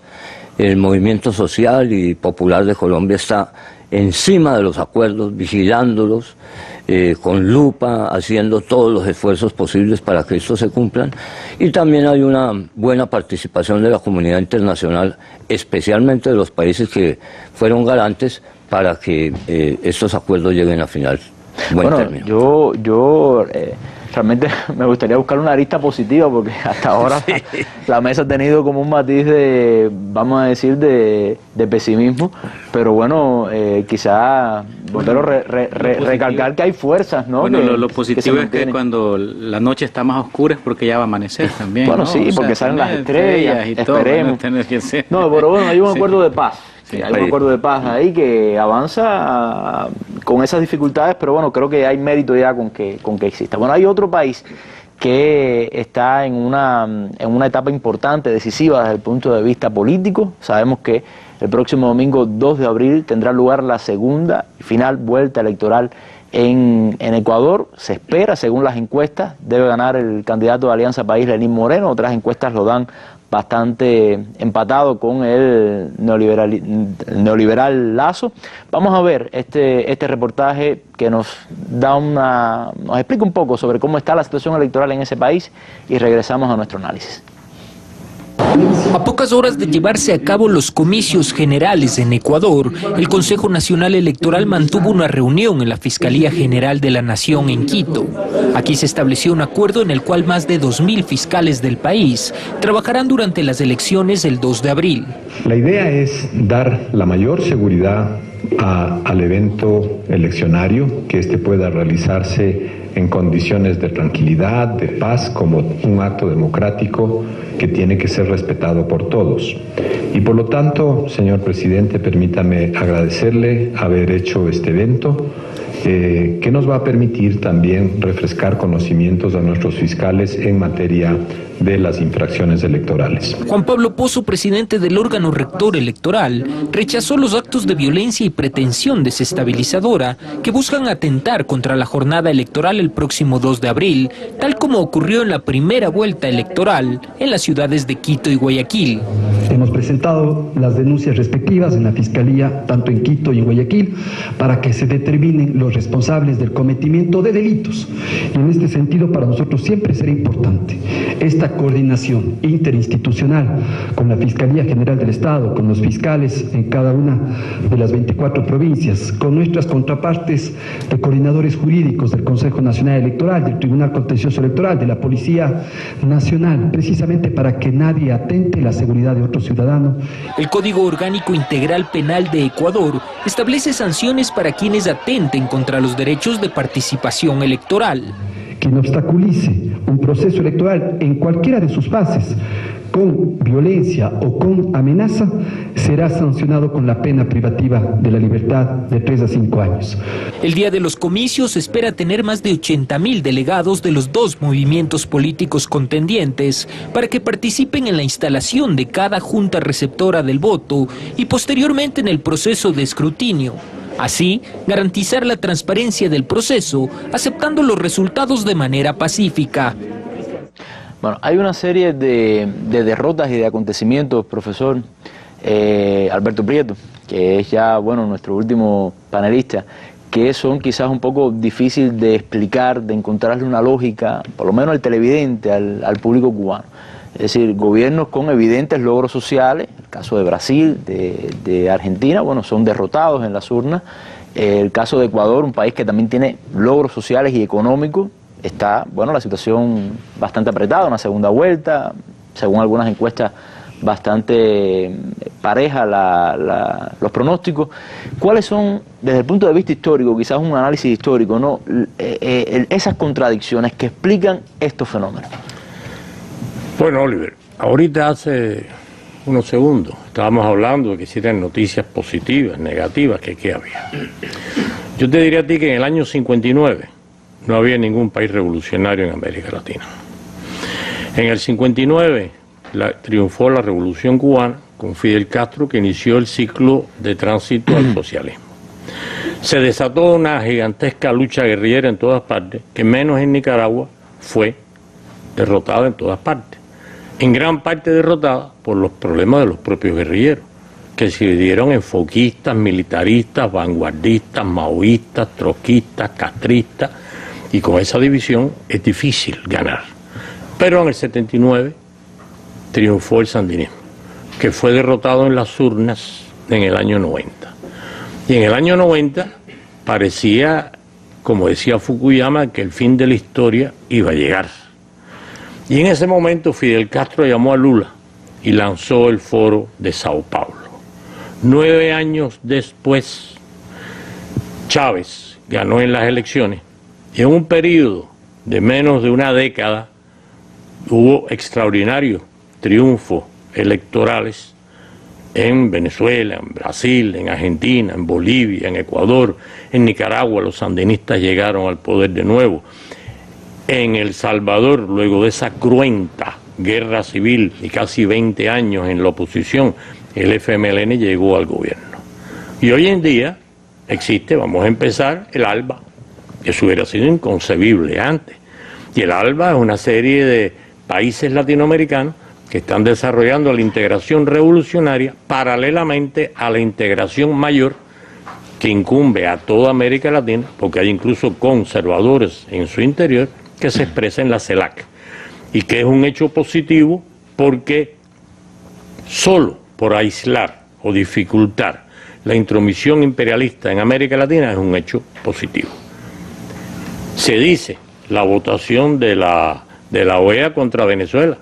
El movimiento social y popular de Colombia está encima de los acuerdos, vigilándolos, con lupa, haciendo todos los esfuerzos posibles para que estos se cumplan. Y también hay una buena participación de la comunidad internacional, especialmente de los países que fueron garantes para que estos acuerdos lleguen a final. Buen término. Yo realmente me gustaría buscar una arista positiva, porque hasta ahora sí, la mesa ha tenido como un matiz de, vamos a decir, de pesimismo, pero bueno, quizá volver a recalcar que hay fuerzas, ¿no? Bueno, lo positivo es que cuando la noche está más oscura es porque ya va a amanecer también. Bueno, ¿no? sí, porque salen las estrellas y esperemos. No, pero bueno, hay un acuerdo de paz. Sí, hay un acuerdo de paz ahí que avanza con esas dificultades, pero bueno, creo que hay mérito ya con que exista. Bueno, hay otro país que está en una etapa importante, decisiva desde el punto de vista político. Sabemos que el próximo domingo 2 de abril tendrá lugar la segunda y final vuelta electoral en Ecuador. Se espera, según las encuestas, debe ganar el candidato de Alianza País, Lenín Moreno. Otras encuestas lo dan bastante empatado con el neoliberal Lasso. Vamos a ver este reportaje que nos explica un poco sobre cómo está la situación electoral en ese país, y regresamos a nuestro análisis. A pocas horas de llevarse a cabo los comicios generales en Ecuador, el Consejo Nacional Electoral mantuvo una reunión en la Fiscalía General de la Nación en Quito. Aquí se estableció un acuerdo en el cual más de 2.000 fiscales del país trabajarán durante las elecciones del 2 de abril. La idea es dar la mayor seguridad al evento eleccionario, que este pueda realizarse en condiciones de tranquilidad, de paz, como un acto democrático que tiene que ser respetado por todos. Y por lo tanto, señor presidente, permítame agradecerle haber hecho este evento, que nos va a permitir también refrescar conocimientos a nuestros fiscales en materia de las infracciones electorales. Juan Pablo Pozo, presidente del órgano rector electoral, rechazó los actos de violencia y pretensión desestabilizadora que buscan atentar contra la jornada electoral el próximo 2 de abril, tal como ocurrió en la primera vuelta electoral en las ciudades de Quito y Guayaquil. Hemos presentado las denuncias respectivas en la Fiscalía, tanto en Quito y en Guayaquil, para que se determinen los responsables del cometimiento de delitos. Y en este sentido, para nosotros siempre será importante esta coordinación interinstitucional con la Fiscalía General del Estado, con los fiscales en cada una de las 24 provincias, con nuestras contrapartes de coordinadores jurídicos del Consejo Nacional Electoral, del Tribunal Contencioso Electoral, de la Policía Nacional, precisamente para que nadie atente la seguridad de otro ciudadano. El Código Orgánico Integral Penal de Ecuador establece sanciones para quienes atenten contra los derechos de participación electoral. Quien obstaculice un proceso electoral en cualquiera de sus fases con violencia o con amenaza será sancionado con la pena privativa de la libertad de 3 a 5 años. El día de los comicios se espera tener más de 80.000 delegados de los dos movimientos políticos contendientes para que participen en la instalación de cada junta receptora del voto y posteriormente en el proceso de escrutinio. Así, garantizar la transparencia del proceso, aceptando los resultados de manera pacífica. Bueno, hay una serie de derrotas y de acontecimientos, profesor Alberto Prieto, que es ya, bueno, nuestro último panelista, que son quizás un poco difícil de explicar, de encontrarle una lógica, por lo menos al televidente, al público cubano. Es decir, gobiernos con evidentes logros sociales, el caso de Brasil, de Argentina, bueno, son derrotados en las urnas. El caso de Ecuador, un país que también tiene logros sociales y económicos, está, bueno, la situación bastante apretada, una segunda vuelta, según algunas encuestas, bastante pareja los pronósticos. ¿Cuáles son, desde el punto de vista histórico, quizás un análisis histórico, ¿no?, esas contradicciones que explican estos fenómenos? Bueno, Oliver, ahorita hace unos segundos estábamos hablando de que si eran noticias positivas, negativas, que qué había. Yo te diría a ti que en el año 59 no había ningún país revolucionario en América Latina. En el 59 triunfó la Revolución Cubana con Fidel Castro, que inició el ciclo de tránsito al socialismo. Se desató una gigantesca lucha guerrillera en todas partes, que menos en Nicaragua fue derrotada en todas partes. En gran parte derrotada por los problemas de los propios guerrilleros, que se dividieron en foquistas, militaristas, vanguardistas, maoístas, troquistas, castristas, y con esa división es difícil ganar. Pero en el 79 triunfó el sandinismo, que fue derrotado en las urnas en el año 90. Y en el año 90 parecía, como decía Fukuyama, que el fin de la historia iba a llegar. Y en ese momento Fidel Castro llamó a Lula y lanzó el Foro de Sao Paulo. 9 años después, Chávez ganó en las elecciones y en un periodo de menos de una década hubo extraordinarios triunfos electorales en Venezuela, en Brasil, en Argentina, en Bolivia, en Ecuador, en Nicaragua. Los sandinistas llegaron al poder de nuevo. En El Salvador, luego de esa cruenta guerra civil y casi 20 años en la oposición, el FMLN llegó al gobierno. Y hoy en día existe, vamos a empezar, el ALBA. Eso hubiera sido inconcebible antes. Y el ALBA es una serie de países latinoamericanos que están desarrollando la integración revolucionaria paralelamente a la integración mayor que incumbe a toda América Latina, porque hay incluso conservadores en su interior que se expresa en la CELAC, y que es un hecho positivo porque solo por aislar o dificultar la intromisión imperialista en América Latina es un hecho positivo. Se dice la votación de la OEA contra Venezuela,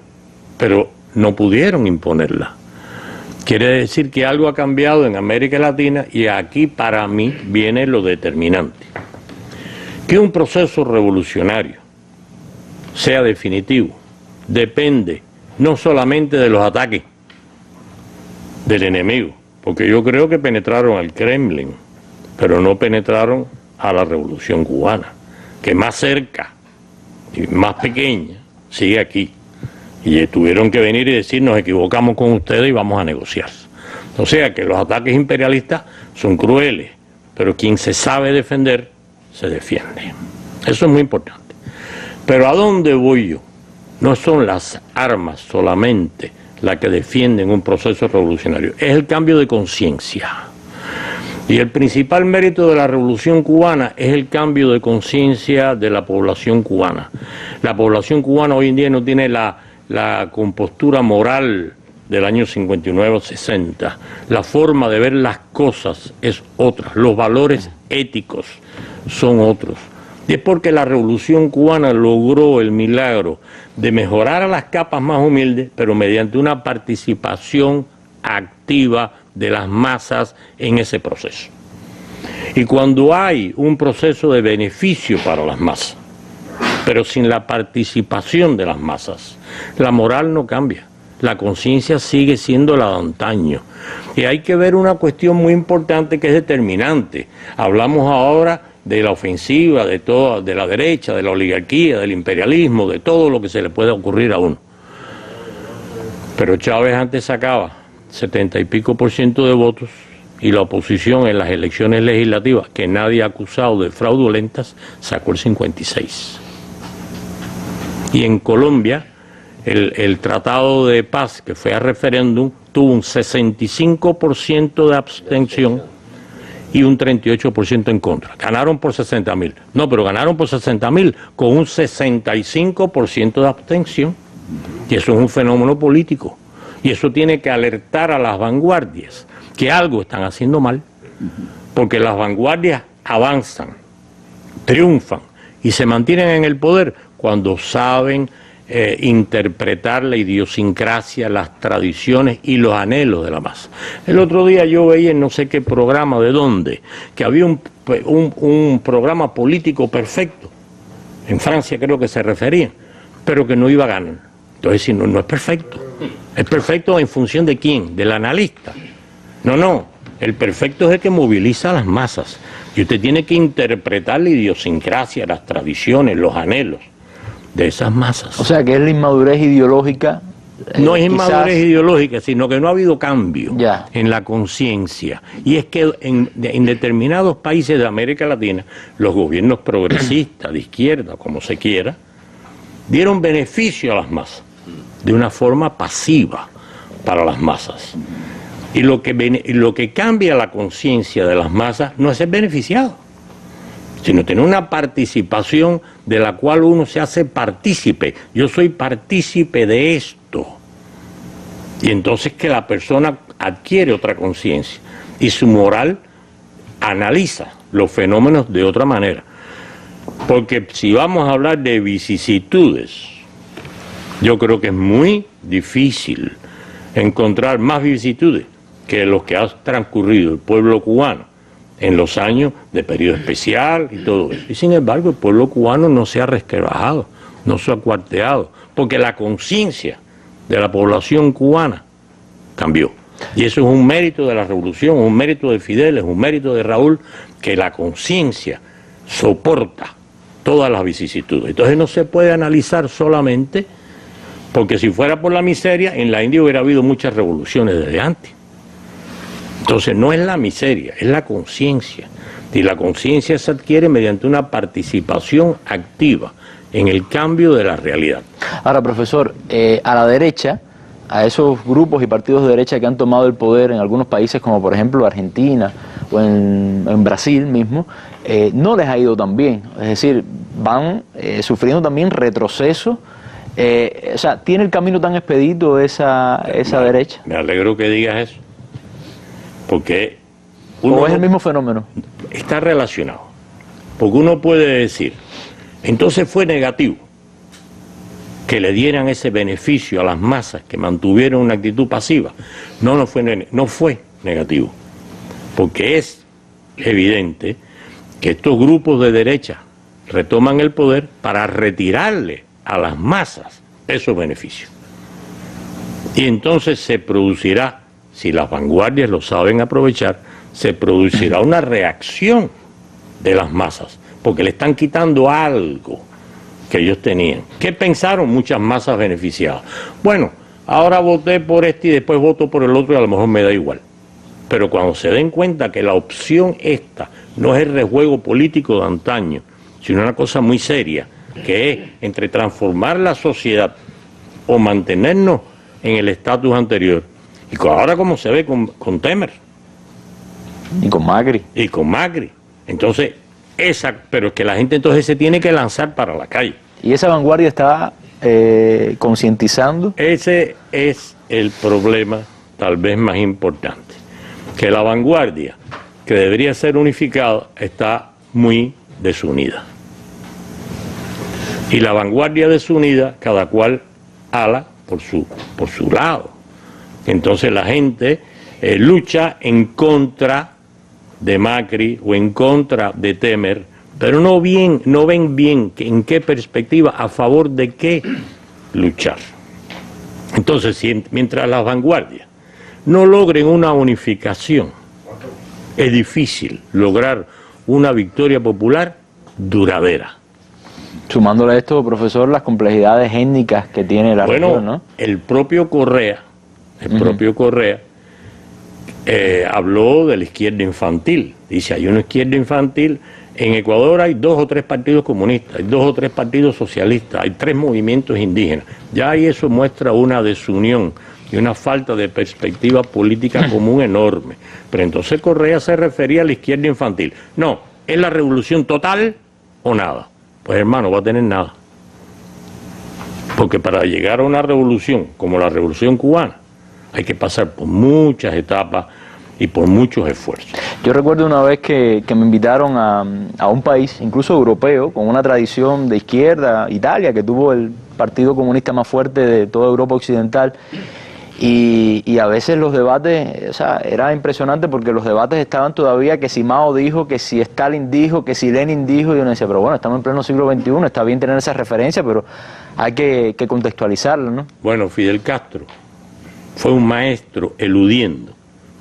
pero no pudieron imponerla. Quiere decir que algo ha cambiado en América Latina, y aquí para mí viene lo determinante. Que un proceso revolucionario sea definitivo depende no solamente de los ataques del enemigo, porque yo creo que penetraron al Kremlin, pero no penetraron a la Revolución Cubana, que más cerca y más pequeña sigue aquí. Y tuvieron que venir y decir: nos equivocamos con ustedes y vamos a negociar. O sea que los ataques imperialistas son crueles, pero quien se sabe defender, se defiende. Eso es muy importante. Pero ¿a dónde voy yo? No son las armas solamente las que defienden un proceso revolucionario, es el cambio de conciencia. Y el principal mérito de la Revolución Cubana es el cambio de conciencia de la población cubana. La población cubana hoy en día no tiene la compostura moral del año 59 o 60. La forma de ver las cosas es otra, los valores éticos son otros. Y es porque la Revolución Cubana logró el milagro de mejorar a las capas más humildes, pero mediante una participación activa de las masas en ese proceso. Y cuando hay un proceso de beneficio para las masas, pero sin la participación de las masas, la moral no cambia, la conciencia sigue siendo la de antaño. Y hay que ver una cuestión muy importante que es determinante. Hablamos ahora de la ofensiva, de la derecha, de la oligarquía, del imperialismo, de todo lo que se le puede ocurrir a uno. Pero Chávez antes sacaba 70 y pico % de votos, y la oposición en las elecciones legislativas, que nadie ha acusado de fraudulentas, sacó el 56. Y en Colombia, el tratado de paz que fue a referéndum tuvo un 65% de abstención y un 38% en contra. Ganaron por 60.000. No, pero ganaron por 60.000 con un 65% de abstención. Y eso es un fenómeno político. Y eso tiene que alertar a las vanguardias que algo están haciendo mal. Porque las vanguardias avanzan, triunfan y se mantienen en el poder cuando saben interpretar la idiosincrasia, las tradiciones y los anhelos de la masa. El otro día yo veía en no sé qué programa de dónde, que había un programa político perfecto, en Francia creo que se referían, pero que no iba a ganar. Entonces, si no es perfecto. ¿Es perfecto en función de quién? ¿Del analista? No, el perfecto es el que moviliza a las masas. Y usted tiene que interpretar la idiosincrasia, las tradiciones, los anhelos de esas masas. O sea, que es la inmadurez ideológica. No es inmadurez ideológica, sino que no ha habido cambio en la conciencia. Y es que en determinados países de América Latina, los gobiernos progresistas, de izquierda, como se quiera, dieron beneficio a las masas, de una forma pasiva para las masas. Y lo que cambia la conciencia de las masas no es ser beneficiado, sino tener una participación de la cual uno se hace partícipe. Yo soy partícipe de esto. Y entonces que la persona adquiere otra conciencia y su moral analiza los fenómenos de otra manera. Porque si vamos a hablar de vicisitudes, yo creo que es muy difícil encontrar más vicisitudes que los que ha transcurrido el pueblo cubano en los años de periodo especial y todo eso. Y sin embargo, el pueblo cubano no se ha resquebrajado, no se ha cuarteado, porque la conciencia de la población cubana cambió. Y eso es un mérito de la revolución, un mérito de Fidel, es un mérito de Raúl, que la conciencia soporta todas las vicisitudes. Entonces no se puede analizar solamente, porque si fuera por la miseria, en la India hubiera habido muchas revoluciones desde antes. Entonces no es la miseria, es la conciencia. Y la conciencia se adquiere mediante una participación activa en el cambio de la realidad. Ahora, profesor, a la derecha, a esos grupos y partidos de derecha que han tomado el poder en algunos países como por ejemplo Argentina o en Brasil mismo, no les ha ido tan bien. Es decir, van sufriendo también retroceso. O sea, ¿tiene el camino tan expedito esa derecha? Me alegro que digas eso. Porque ¿o es el mismo fenómeno? Está relacionado. Porque uno puede decir, entonces fue negativo que le dieran ese beneficio a las masas que mantuvieron una actitud pasiva. No fue negativo. Porque es evidente que estos grupos de derecha retoman el poder para retirarle a las masas esos beneficios. Y entonces se producirá, si las vanguardias lo saben aprovechar, se producirá una reacción de las masas, porque le están quitando algo que ellos tenían. ¿Qué pensaron muchas masas beneficiadas? Bueno, ahora voté por este y después voto por el otro y a lo mejor me da igual. Pero cuando se den cuenta que la opción esta no es el rejuego político de antaño, sino una cosa muy seria, que es entre transformar la sociedad o mantenernos en el estatus anterior. Y ahora como se ve con Temer. Y con Macri. Y con Macri. Entonces, pero es que la gente entonces se tiene que lanzar para la calle. ¿Y esa vanguardia está concientizando? Ese es el problema tal vez más importante. Que la vanguardia, que debería ser unificada, está muy desunida. Y la vanguardia desunida, cada cual ala por su lado. Entonces la gente lucha en contra de Macri o en contra de Temer, pero no ven bien en qué perspectiva, a favor de qué luchar. Entonces, mientras las vanguardias no logren una unificación, es difícil lograr una victoria popular duradera. Sumándole a esto, profesor, las complejidades étnicas que tiene la región, ¿no? El propio Correa habló de la izquierda infantil. Dice, hay una izquierda infantil. En Ecuador hay 2 o 3 partidos comunistas, hay 2 o 3 partidos socialistas, hay 3 movimientos indígenas. Ya ahí eso muestra una desunión y una falta de perspectiva política común enorme. Pero entonces Correa se refería a la izquierda infantil. No, ¿es la revolución total o nada? Pues hermano, va a tener nada. Porque para llegar a una revolución como la revolución cubana hay que pasar por muchas etapas y por muchos esfuerzos. Yo recuerdo una vez que me invitaron a un país, incluso europeo, con una tradición de izquierda, Italia, que tuvo el partido comunista más fuerte de toda Europa occidental, y a veces los debates, o sea, era impresionante porque los debates estaban todavía que si Mao dijo, que si Stalin dijo, que si Lenin dijo, y uno decía, pero bueno, estamos en pleno siglo XXI, está bien tener esa referencia, pero hay que contextualizarlo, ¿no? Bueno, Fidel Castro fue un maestro eludiendo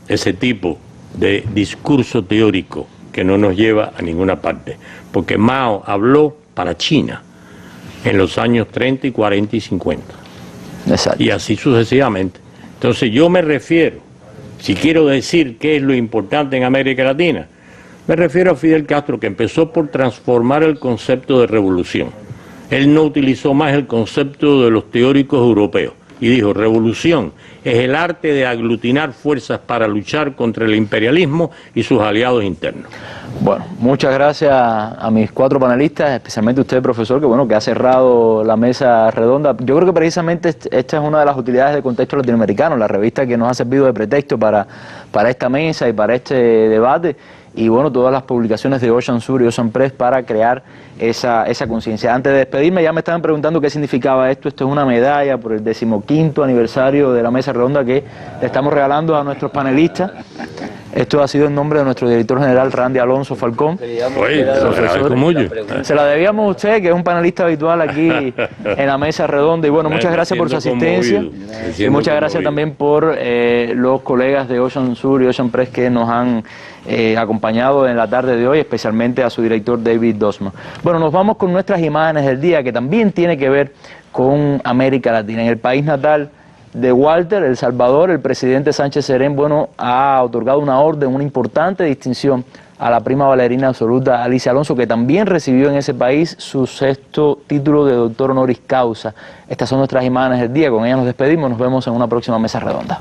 ese tipo de discurso teórico que no nos lleva a ninguna parte, porque Mao habló para China en los años 30 y 40 y 50. Exacto. Y así sucesivamente. Entonces yo me refiero, si quiero decir qué es lo importante en América Latina, me refiero a Fidel Castro, que empezó por transformar el concepto de revolución. Él no utilizó más el concepto de los teóricos europeos y dijo, revolución es el arte de aglutinar fuerzas para luchar contra el imperialismo y sus aliados internos. Bueno, muchas gracias a mis cuatro panelistas, especialmente usted, profesor, que ha cerrado la mesa redonda. Yo creo que precisamente esta es una de las utilidades de Contexto Latinoamericano, la revista que nos ha servido de pretexto para esta mesa y para este debate. Y bueno, todas las publicaciones de Ocean Sur y Ocean Press para crear esa conciencia. Antes de despedirme, ya me estaban preguntando qué significaba esto. Esto es una medalla por el 15º aniversario de la mesa redonda que le estamos regalando a nuestros panelistas. Esto ha sido en nombre de nuestro director general, Randy Alonso Falcón. Se la debíamos a usted, que es un panelista habitual aquí en la mesa redonda. Y bueno, muchas gracias por su asistencia. Y muchas gracias también por los colegas de Ocean Sur y Ocean Press que nos han acompañado en la tarde de hoy, especialmente a su director David Dosman. Bueno, nos vamos con nuestras imágenes del día, que también tiene que ver con América Latina. En el país natal de Walter, El Salvador, el presidente Sánchez Serén, ha otorgado una orden, una importante distinción a la prima bailarina absoluta Alicia Alonso, que también recibió en ese país su 6º título de doctor honoris causa. Estas son nuestras imágenes del día, con ellas nos despedimos, nos vemos en una próxima mesa redonda.